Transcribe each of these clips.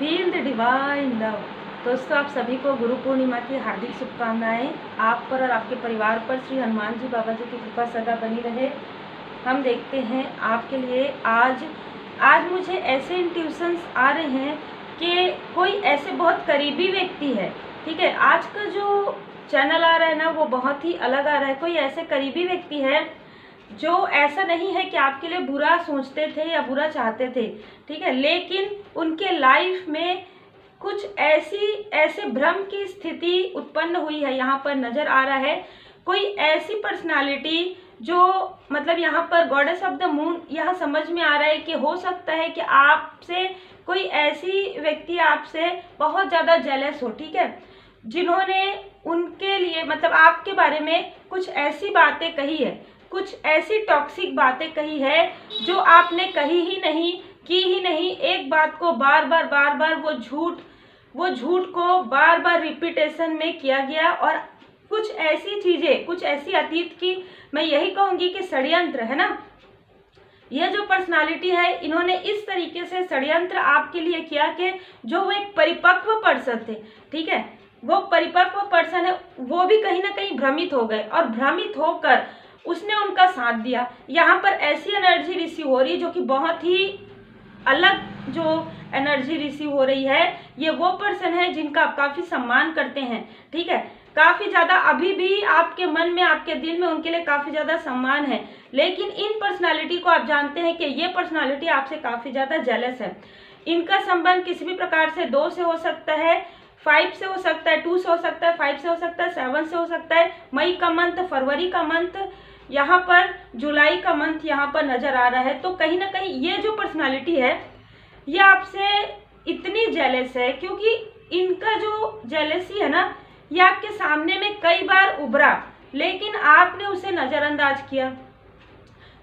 Feel the divine love. दोस्तों, आप सभी को गुरु पूर्णिमा की हार्दिक शुभकामनाएं। आप पर और आपके परिवार पर श्री हनुमान जी बाबा जी की कृपा सदा बनी रहे। हम देखते हैं आपके लिए आज मुझे ऐसे इंट्यूशंस आ रहे हैं कि कोई ऐसे बहुत करीबी व्यक्ति है। ठीक है, आज का जो चैनल आ रहा है ना, वो बहुत ही अलग आ रहा है। कोई ऐसे करीबी व्यक्ति है जो ऐसा नहीं है कि आपके लिए बुरा सोचते थे या बुरा चाहते थे, ठीक है, लेकिन उनके लाइफ में कुछ ऐसे भ्रम की स्थिति उत्पन्न हुई है। यहाँ पर नजर आ रहा है कोई ऐसी पर्सनालिटी जो मतलब यहाँ पर गॉडेस ऑफ द मून, यहाँ समझ में आ रहा है कि हो सकता है कि आपसे कोई ऐसी व्यक्ति आपसे बहुत ज़्यादा जेलस हो, ठीक है, जिन्होंने उनके लिए मतलब आपके बारे में कुछ ऐसी बातें कही है, कुछ ऐसी टॉक्सिक बातें कही है जो आपने कही ही नहीं, की ही नहीं। एक बात को बार बार वो झूठ को बार बार रिपीटेशन में किया गया और कुछ ऐसी चीजें, कुछ ऐसी अतीत की, मैं यही कहूंगी कि षड्यंत्र है ना। यह जो पर्सनालिटी है, इन्होंने इस तरीके से षड्यंत्र आपके लिए किया कि जो वो एक परिपक्व पर्सन थे, ठीक है, वो परिपक्व पर्सन है, वो भी कहीं ना कहीं भ्रमित हो गए और भ्रमित होकर उसने उनका साथ दिया। यहाँ पर ऐसी एनर्जी रिसीव हो रही है जो कि बहुत ही अलग जो एनर्जी रिसीव हो रही है। ये वो पर्सन है जिनका आप काफी सम्मान करते हैं, ठीक है, काफी ज्यादा अभी भी आपके मन में, आपके दिल में उनके लिए काफी ज्यादा सम्मान है। लेकिन इन पर्सनालिटी को आप जानते हैं कि ये पर्सनालिटी आपसे काफी ज्यादा जेलस है। इनका संबंध किसी भी प्रकार से 2 से हो सकता है, 5 से हो सकता है, 2 से हो सकता है, 5 से हो सकता है, 7 से हो सकता है, मई का मंथ, फरवरी का मंथ, यहाँ पर जुलाई का मंथ यहाँ पर नजर आ रहा है। तो कहीं ना कहीं ये जो पर्सनालिटी है ये आपसे इतनी जेलस है क्योंकि इनका जो जेलसी है ना, ये आपके सामने में कई बार उभरा, लेकिन आपने उसे नजरअंदाज किया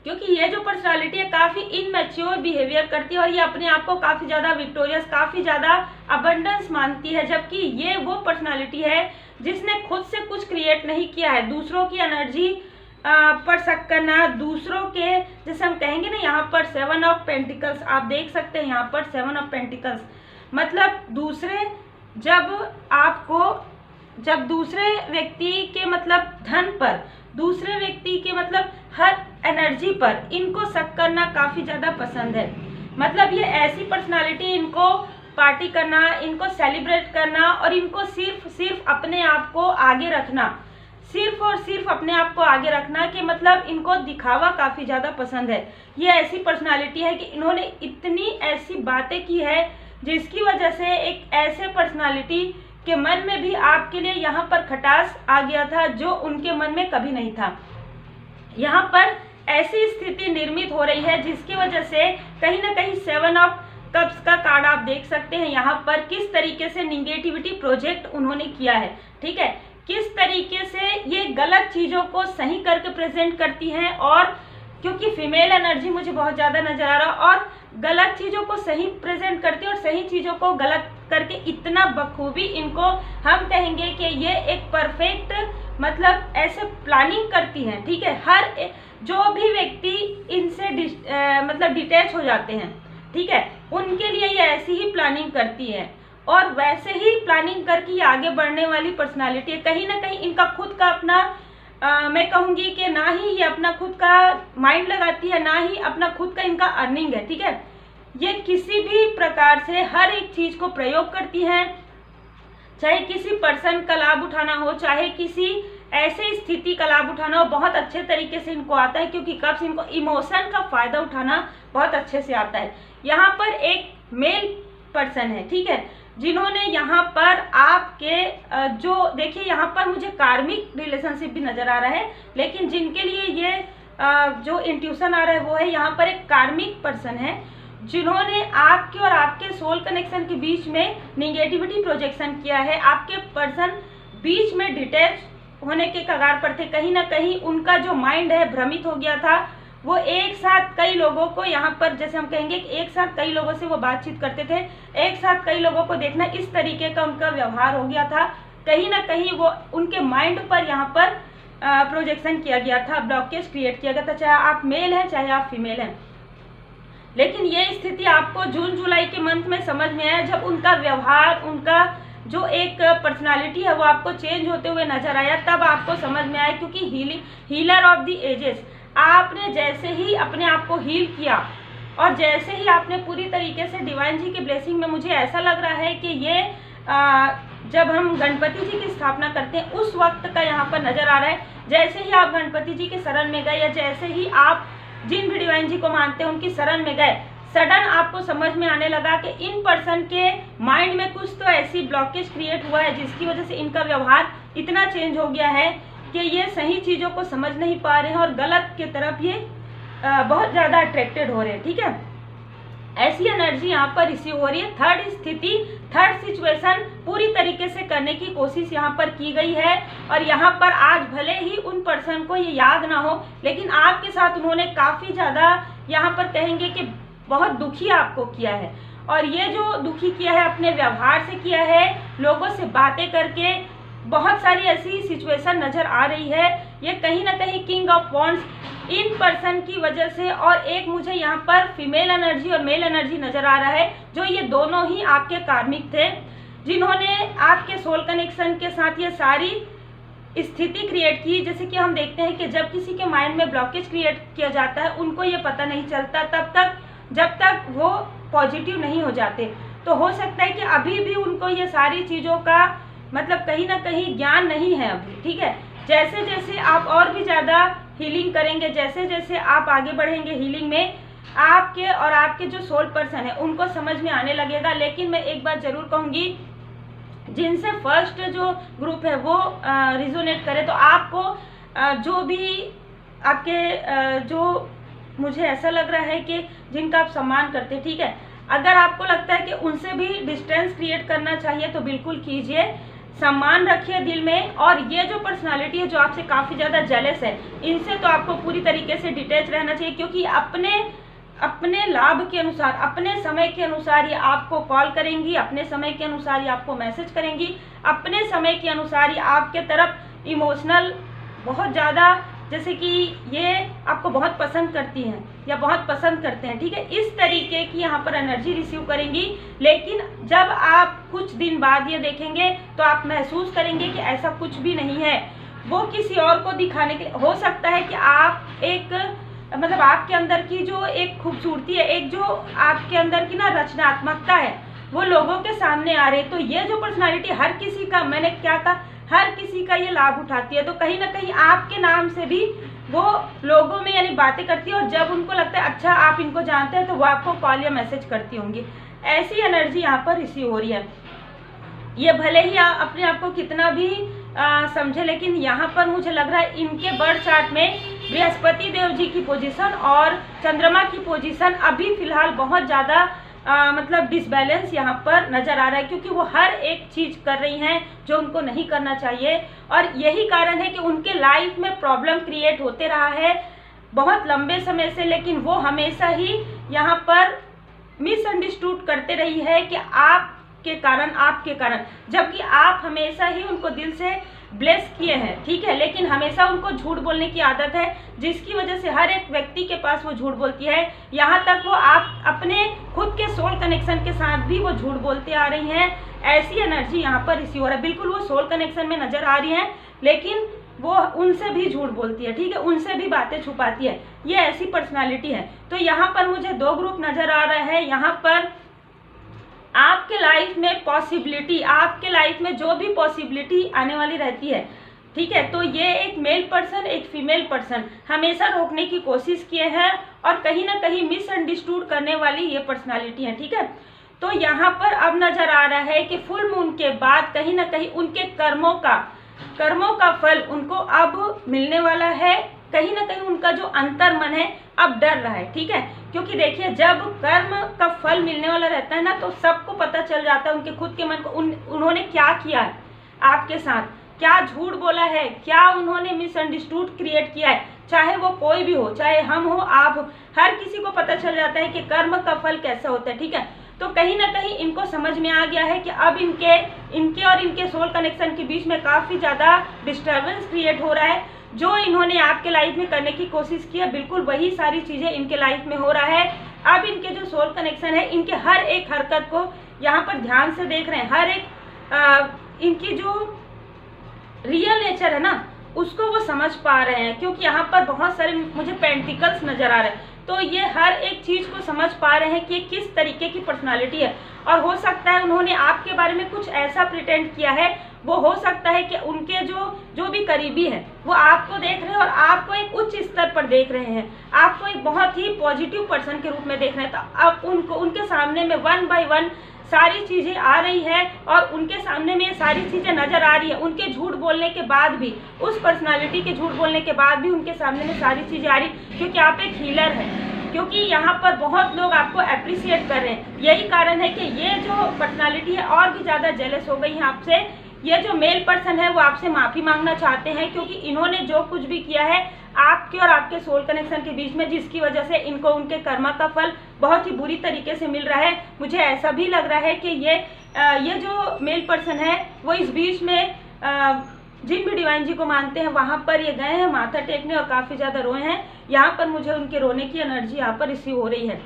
क्योंकि ये जो पर्सनालिटी है काफी इनमैच्योर बिहेवियर करती है और ये अपने आप को काफी ज्यादा विक्टोरियस, काफी ज्यादा अबंडेंस मानती है, जबकि ये वो पर्सनालिटी है जिसने खुद से कुछ क्रिएट नहीं किया है। दूसरों की एनर्जी पर शक करना, दूसरों के, जैसे हम कहेंगे ना, यहाँ पर 7 ऑफ पेंटिकल्स आप देख सकते हैं, यहाँ पर 7 ऑफ पेंटिकल्स मतलब जब दूसरे व्यक्ति के मतलब धन पर, दूसरे व्यक्ति के मतलब हर एनर्जी पर इनको शक करना काफी ज्यादा पसंद है। मतलब ये ऐसी पर्सनालिटी, इनको पार्टी करना, इनको सेलिब्रेट करना और इनको सिर्फ अपने आप को आगे रखना, सिर्फ और सिर्फ अपने आप को आगे रखना, कि मतलब इनको दिखावा काफी ज्यादा पसंद है। ये ऐसी पर्सनालिटी है कि इन्होंने इतनी ऐसी बातें की है जिसकी वजह से एक ऐसे पर्सनालिटी के मन में भी आपके लिए यहाँ पर खटास आ गया था जो उनके मन में कभी नहीं था। यहाँ पर ऐसी स्थिति निर्मित हो रही है जिसकी वजह से कहीं ना कहीं 7 ऑफ कप्स का कार्ड आप देख सकते हैं यहाँ पर किस तरीके से निगेटिविटी प्रोजेक्ट उन्होंने किया है, ठीक है, किस तरीके से ये गलत चीजों को सही करके प्रेजेंट करती हैं। और क्योंकि फीमेल एनर्जी मुझे बहुत ज्यादा नजर आ रहा, और गलत चीजों को सही प्रेजेंट करती है और सही चीजों को गलत करके इतना बखूबी इनको हम कहेंगे कि ये एक परफेक्ट मतलब ऐसे प्लानिंग करती हैं, ठीक है। हर जो भी व्यक्ति इनसे मतलब डिटैच हो जाते हैं, ठीक है, उनके लिए ये ऐसी ही प्लानिंग करती है और वैसे ही प्लानिंग करके ये आगे बढ़ने वाली पर्सनालिटी है। कहीं ना कहीं इनका खुद का अपना मैं कहूँगी कि ना ही ये अपना खुद का माइंड लगाती है, ना ही अपना खुद का इनका अर्निंग है, ठीक है। ये किसी भी प्रकार से हर एक चीज को प्रयोग करती हैं, चाहे किसी पर्सन का लाभ उठाना हो, चाहे किसी ऐसे स्थिति का लाभ उठाना हो, बहुत अच्छे तरीके से इनको आता है क्योंकि कब्स इनको इमोशन का फायदा उठाना बहुत अच्छे से आता है। यहाँ पर एक मेल पर्सन है, ठीक है, जिन्होंने यहाँ पर आपके जो देखिए यहाँ पर मुझे कार्मिक रिलेशनशिप भी नजर आ रहा है, लेकिन जिनके लिए ये जो इंट्यूशन आ रहा है वो है यहाँ पर एक कार्मिक पर्सन है जिन्होंने आपके और आपके सोल कनेक्शन के बीच में निगेटिविटी प्रोजेक्शन किया है। आपके पर्सन बीच में डिटैच होने के कगार पर थे, कहीं ना कहीं उनका जो माइंड है भ्रमित हो गया था। वो एक साथ कई लोगों को, यहाँ पर जैसे हम कहेंगे कि एक साथ कई लोगों से वो बातचीत करते थे, एक साथ कई लोगों को देखना, इस तरीके का उनका व्यवहार हो गया था। कहीं ना कहीं वो उनके माइंड पर यहाँ पर प्रोजेक्शन किया गया था, ब्लॉकेज क्रिएट किया गया था, चाहे आप मेल हैं चाहे आप फीमेल हैं। लेकिन ये स्थिति आपको जून जुलाई के मंथ में समझ में आया, जब उनका व्यवहार, उनका जो एक पर्सनालिटी है वो आपको चेंज होते हुए नजर आया, तब आपको समझ में आया। क्योंकि हीलर ऑफ द एजेस, आपने जैसे ही अपने आप को हील किया और जैसे ही आपने पूरी तरीके से डिवाइन जी की ब्लेसिंग में, मुझे ऐसा लग रहा है कि ये जब हम गणपति जी की स्थापना करते हैं उस वक्त का यहाँ पर नजर आ रहा है। जैसे ही आप गणपति जी के शरण में गए या जैसे ही आप जिन भी डिवाइन जी को मानते हैं उनकी शरण में गए, सडन आपको समझ में आने लगा कि इन पर्सन के माइंड में कुछ तो ऐसी ब्लॉकेज क्रिएट हुआ है जिसकी वजह से इनका व्यवहार इतना चेंज हो गया है कि ये सही चीज़ों को समझ नहीं पा रहे हैं और गलत की तरफ ये बहुत ज़्यादा अट्रैक्टेड हो रहे हैं। ठीक है, ऐसी एनर्जी यहाँ पर रिसीव हो रही है। थर्ड स्थिति, थर्ड सिचुएशन पूरी तरीके से करने की कोशिश यहाँ पर की गई है। और यहाँ पर आज भले ही उन पर्सन को ये याद ना हो, लेकिन आपके साथ उन्होंने काफ़ी ज़्यादा यहाँ पर कहेंगे कि बहुत दुखी आपको किया है। और ये जो दुखी किया है अपने व्यवहार से किया है, लोगों से बातें करके, बहुत सारी ऐसी सिचुएशन नज़र आ रही है। ये कहीं ना कहीं king of wands in person की वजह से, और एक मुझे यहाँ पर फीमेल एनर्जी और मेल एनर्जी नज़र आ रहा है, जो ये दोनों ही आपके कार्मिक थे, जिन्होंने आपके सोल कनेक्शन के साथ ये सारी स्थिति क्रिएट की। जैसे कि हम देखते हैं कि जब किसी के माइंड में ब्लॉकेज क्रिएट किया जाता है, उनको ये पता नहीं चलता तब तक जब तक वो पॉजिटिव नहीं हो जाते। तो हो सकता है कि अभी भी उनको ये सारी चीज़ों का मतलब कहीं ना कहीं ज्ञान नहीं है अभी। ठीक है, जैसे जैसे आप और भी ज़्यादा हीलिंग करेंगे, जैसे जैसे आप आगे बढ़ेंगे हीलिंग में, आपके और आपके जो सोल पर्सन है उनको समझ में आने लगेगा। लेकिन मैं एक बात ज़रूर कहूँगी, जिनसे फर्स्ट जो ग्रुप है वो रिजोनेट करे, तो आपको जो भी आपके जो मुझे ऐसा लग रहा है कि जिनका आप सम्मान करते हैं, ठीक है, अगर आपको लगता है कि उनसे भी डिस्टेंस क्रिएट करना चाहिए तो बिल्कुल कीजिए, सम्मान रखिए दिल में। और ये जो पर्सनालिटी है जो आपसे काफ़ी ज़्यादा जेलस है, इनसे तो आपको पूरी तरीके से डिटैच रहना चाहिए, क्योंकि अपने लाभ के अनुसार, अपने समय के अनुसार ये आपको कॉल करेंगी, अपने समय के अनुसार ये आपको मैसेज करेंगी, अपने समय के अनुसार ये आपके तरफ इमोशनल बहुत ज़्यादा, जैसे कि ये आपको बहुत पसंद करती हैं या बहुत पसंद करते हैं। ठीक है, इस तरीके की यहाँ पर एनर्जी रिसीव करेंगी। लेकिन जब आप कुछ दिन बाद ये देखेंगे तो आप महसूस करेंगे कि ऐसा कुछ भी नहीं है। वो किसी और को दिखाने के लिए, हो सकता है कि आप एक मतलब आपके अंदर की जो एक खूबसूरती है, एक जो आपके अंदर की ना रचनात्मकता है, वो लोगों के सामने आ रही है। तो ये जो पर्सनालिटी हर किसी का, मैंने क्या कहा, हर किसी का ये लाभ उठाती है। तो कहीं ना कहीं आपके नाम से भी वो लोगों में यानी बातें करती है, और जब उनको लगता है अच्छा आप इनको जानते हैं तो वो आपको कॉल या मैसेज करती होंगी। ऐसी एनर्जी यहाँ पर रिसीव हो रही है। ये भले ही अपने आप को कितना भी समझे, लेकिन यहाँ पर मुझे लग रहा है इनके बर्थ चार्ट में बृहस्पति देव जी की पोजीशन और चंद्रमा की पोजीशन अभी फिलहाल बहुत ज़्यादा मतलब डिसबैलेंस यहाँ पर नज़र आ रहा है, क्योंकि वो हर एक चीज़ कर रही हैं जो उनको नहीं करना चाहिए। और यही कारण है कि उनके लाइफ में प्रॉब्लम क्रिएट होते रहा है बहुत लंबे समय से, लेकिन वो हमेशा ही यहाँ पर मिसअंडरस्टूड करते रही है कि आपके कारण, जबकि आप हमेशा ही उनको दिल से ब्लेस किए हैं। ठीक है, लेकिन हमेशा उनको झूठ बोलने की आदत है, जिसकी वजह से हर एक व्यक्ति के पास वो झूठ बोलती है। यहाँ तक वो आप अपने खुद के सोल कनेक्शन के साथ भी वो झूठ बोलते आ रही हैं। ऐसी एनर्जी यहाँ पर रिसीव हो रहा है। बिल्कुल वो सोल कनेक्शन में नजर आ रही हैं, लेकिन वो उनसे भी झूठ बोलती है। ठीक है, उनसे भी बातें छुपाती है। ये ऐसी पर्सनालिटी है। तो यहाँ पर मुझे दो ग्रुप नजर आ रहे हैं। यहाँ पर आपके लाइफ में पॉसिबिलिटी, आपके लाइफ में जो भी पॉसिबिलिटी आने वाली रहती है, ठीक है, तो ये एक मेल पर्सन, एक फीमेल पर्सन हमेशा रोकने की कोशिश किए हैं और कहीं ना कहीं मिसअंडरस्टूड करने वाली ये पर्सनालिटी है। ठीक है, तो यहाँ पर अब नजर आ रहा है कि फुल मून के बाद कहीं ना कहीं उनके कर्मों का फल उनको अब मिलने वाला है। कहीं ना कहीं उनका जो अंतर मन है अब डर रहा है। ठीक है, क्योंकि देखिए जब कर्म का फल मिलने वाला रहता है ना, तो सबको पता चल जाता है उनके खुद के मन को, उन्होंने क्या किया है आपके साथ, क्या झूठ बोला है, क्या उन्होंने मिसअंडरस्टूड क्रिएट किया है। चाहे वो कोई भी हो, चाहे हम हो, आप हो, हर किसी को पता चल जाता है कि कर्म का फल कैसा होता है। ठीक है, तो कहीं ना कहीं इनको समझ में आ गया है कि अब इनके और इनके सोल कनेक्शन के बीच में काफ़ी ज़्यादा डिस्टर्बेंस क्रिएट हो रहा है। जो इन्होंने आपके लाइफ में करने की कोशिश की है, बिल्कुल वही सारी चीज़ें इनके लाइफ में हो रहा है। अब इनके जो सोल कनेक्शन है, इनके हर एक हरकत को यहाँ पर ध्यान से देख रहे हैं, हर एक इनकी जो रियल नेचर है ना उसको वो समझ पा रहे हैं, क्योंकि यहाँ पर बहुत सारे मुझे पेंटिकल्स नजर आ रहे हैं। तो ये हर एक चीज को समझ पा रहे हैं कि किस तरीके की पर्सनालिटी है। और हो सकता है उन्होंने आपके बारे में कुछ ऐसा प्रिटेंड किया है, वो हो सकता है कि उनके जो भी करीबी है वो आपको देख रहे हैं और आपको एक उच्च स्तर पर देख रहे हैं, आपको एक बहुत ही पॉजिटिव पर्सन के रूप में देख रहे हैं। तो अब उनके सामने में 1 बाय 1 सारी चीजें आ रही है और उनके सामने में ये सारी चीजें नजर आ रही है। उनके झूठ बोलने के बाद भी, उस पर्सनालिटी के झूठ बोलने के बाद भी उनके सामने में सारी चीजें आ रही, क्योंकि आप एक हीलर है, क्योंकि यहाँ पर बहुत लोग आपको अप्रिशिएट कर रहे हैं। यही कारण है कि ये जो पर्सनालिटी है और भी ज्यादा जेलस हो गई है आपसे। ये जो मेल पर्सन है वो आपसे माफी मांगना चाहते हैं, क्योंकि इन्होंने जो कुछ भी किया है आपके और आपके सोल कनेक्शन के बीच में, जिसकी वजह से इनको उनके कर्मा का फल बहुत ही बुरी तरीके से मिल रहा है। मुझे ऐसा भी लग रहा है कि ये जो मेल पर्सन है वो इस बीच में जिन भी डिवाइन जी को मानते हैं वहां पर ये गए हैं माथा टेकने और काफी ज्यादा रोए हैं। यहाँ पर मुझे उनके रोने की एनर्जी यहाँ पर रिसीव हो रही है।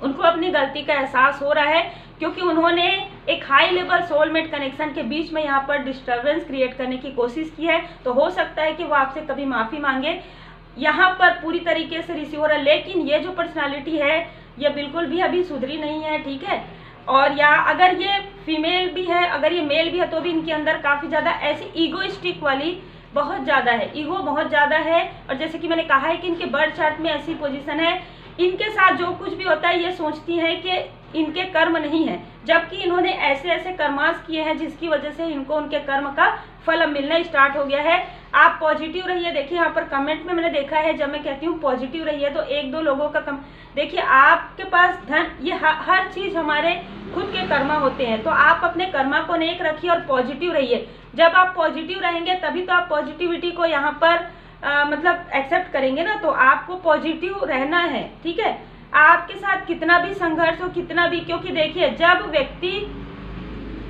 उनको अपनी गलती का एहसास हो रहा है, क्योंकि उन्होंने एक हाई लेवल सोलमेट कनेक्शन के बीच में यहाँ पर डिस्टर्बेंस क्रिएट करने की कोशिश की है। तो हो सकता है कि वो आपसे कभी माफी मांगे, यहाँ पर पूरी तरीके से रिसीव हो रहा है। लेकिन ये जो पर्सनालिटी है ये बिल्कुल भी अभी सुधरी नहीं है, ठीक है। और या अगर ये फीमेल भी है, अगर ये मेल भी है, तो भी इनके अंदर काफी ज्यादा ऐसी ईगोइस्टिक वाली बहुत ज्यादा है, ईगो बहुत ज्यादा है। और जैसे कि मैंने कहा है कि इनके बर्थ चार्ट में ऐसी पोजीशन है, इनके साथ जो कुछ भी होता है ये सोचती हैं कि इनके कर्म नहीं है, जबकि इन्होंने ऐसे ऐसे कर्मास किए हैं जिसकी वजह से इनको उनके कर्म का फल अब मिलना स्टार्ट हो गया है। आप पॉजिटिव रहिए। देखिए यहाँ पर कमेंट में मैंने देखा है, जब मैं कहती हूँ पॉजिटिव रहिए तो 1-2 लोगों का देखिए आपके पास धन, ये हर चीज हमारे खुद के कर्मा होते हैं। तो आप अपने कर्मा को नेक रखिए और पॉजिटिव रहिए। जब आप पॉजिटिव रहेंगे तभी तो आप पॉजिटिविटी को यहाँ पर मतलब एक्सेप्ट करेंगे ना। तो आपको पॉजिटिव रहना है, ठीक है। आपके साथ कितना भी संघर्ष हो, कितना भी, क्योंकि देखिए जब व्यक्ति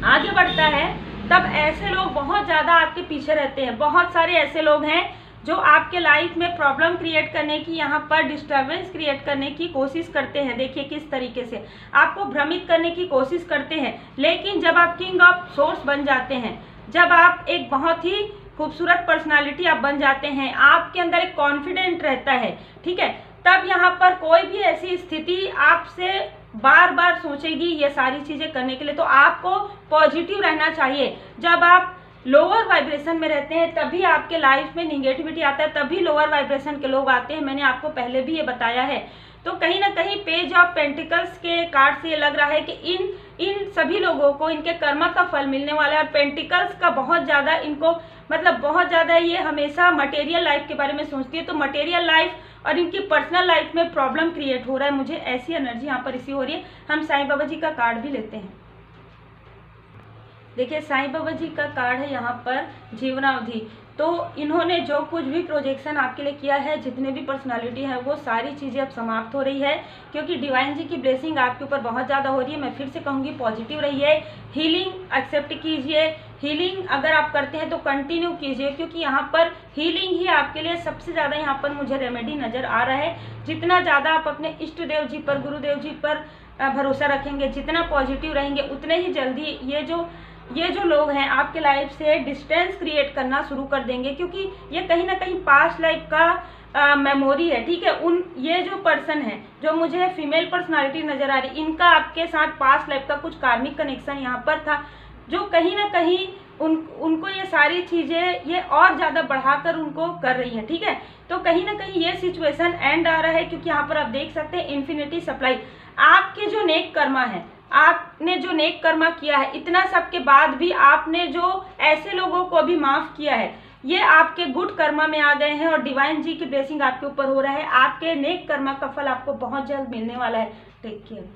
आगे बढ़ता है तब ऐसे लोग बहुत ज्यादा आपके पीछे रहते हैं। बहुत सारे ऐसे लोग हैं जो आपके लाइफ में प्रॉब्लम क्रिएट करने की, यहाँ पर डिस्टर्बेंस क्रिएट करने की कोशिश करते हैं। देखिए किस तरीके से आपको भ्रमित करने की कोशिश करते हैं। लेकिन जब आप किंग ऑफ सोर्स बन जाते हैं, जब आप एक बहुत ही खूबसूरत पर्सनालिटी आप बन जाते हैं, आपके अंदर एक कॉन्फिडेंट रहता है, ठीक है, तब यहाँ पर कोई भी ऐसी स्थिति आपसे बार बार सोचेगी ये सारी चीजें करने के लिए। तो आपको पॉजिटिव रहना चाहिए। जब आप लोअर वाइब्रेशन में रहते हैं तभी आपके लाइफ में निगेटिविटी आता है, तभी लोअर वाइब्रेशन के लोग आते हैं। मैंने आपको पहले भी ये बताया है। तो कहीं ना कहीं पेज ऑफ पेंटिकल्स के कार्ड से ये लग रहा है कि इन सभी लोगों को इनके कर्मा का फल मिलने वाला है। और पेंटिकल्स का बहुत ज्यादा इनको मतलब बहुत ज्यादा ये हमेशा मटेरियल लाइफ के बारे में सोचती है। तो मटेरियल लाइफ और इनकी पर्सनल लाइफ में प्रॉब्लम क्रिएट हो रहा है। मुझे ऐसी एनर्जी यहाँ पर रिसीव हो रही है। हम साईं बाबा जी का कार्ड भी लेते हैं। देखिए साईं बाबा जी का कार्ड है यहाँ पर जीवनावधि। तो इन्होंने जो कुछ भी प्रोजेक्शन आपके लिए किया है, जितने भी पर्सनालिटी है, वो सारी चीज़ें अब समाप्त हो रही है, क्योंकि डिवाइन जी की ब्लेसिंग आपके ऊपर बहुत ज़्यादा हो रही है। मैं फिर से कहूँगी पॉजिटिव रहिए, हीलिंग एक्सेप्ट कीजिए। हीलिंग अगर आप करते हैं तो कंटिन्यू कीजिए, क्योंकि यहाँ पर हीलिंग ही आपके लिए सबसे ज़्यादा यहाँ पर मुझे रेमेडी नज़र आ रहा है। जितना ज़्यादा आप अपने इष्ट देव जी पर, गुरुदेव जी पर भरोसा रखेंगे, जितना पॉजिटिव रहेंगे, उतने ही जल्दी ये जो लोग हैं आपके लाइफ से डिस्टेंस क्रिएट करना शुरू कर देंगे, क्योंकि ये कहीं ना कहीं पास्ट लाइफ का मेमोरी है, ठीक है। ये जो पर्सन है, जो मुझे फीमेल पर्सनालिटी नजर आ रही, इनका आपके साथ पास्ट लाइफ का कुछ कार्मिक कनेक्शन यहाँ पर था, जो कहीं ना कहीं उनको ये सारी चीजें ये और ज्यादा बढ़ाकर उनको कर रही है, ठीक है। तो कहीं ना कहीं ये सिचुएशन एंड आ रहा है, क्योंकि यहाँ पर आप देख सकते हैं इन्फिनिटी सप्लाई। आपके जो नेक कर्मा है, आपने जो नेक कर्मा किया है, इतना सब के बाद भी आपने जो ऐसे लोगों को भी माफ किया है, ये आपके गुड कर्मा में आ गए हैं और डिवाइन जी की ब्लेसिंग आपके ऊपर हो रहा है। आपके नेक कर्मा का फल आपको बहुत जल्द मिलने वाला है। Take care.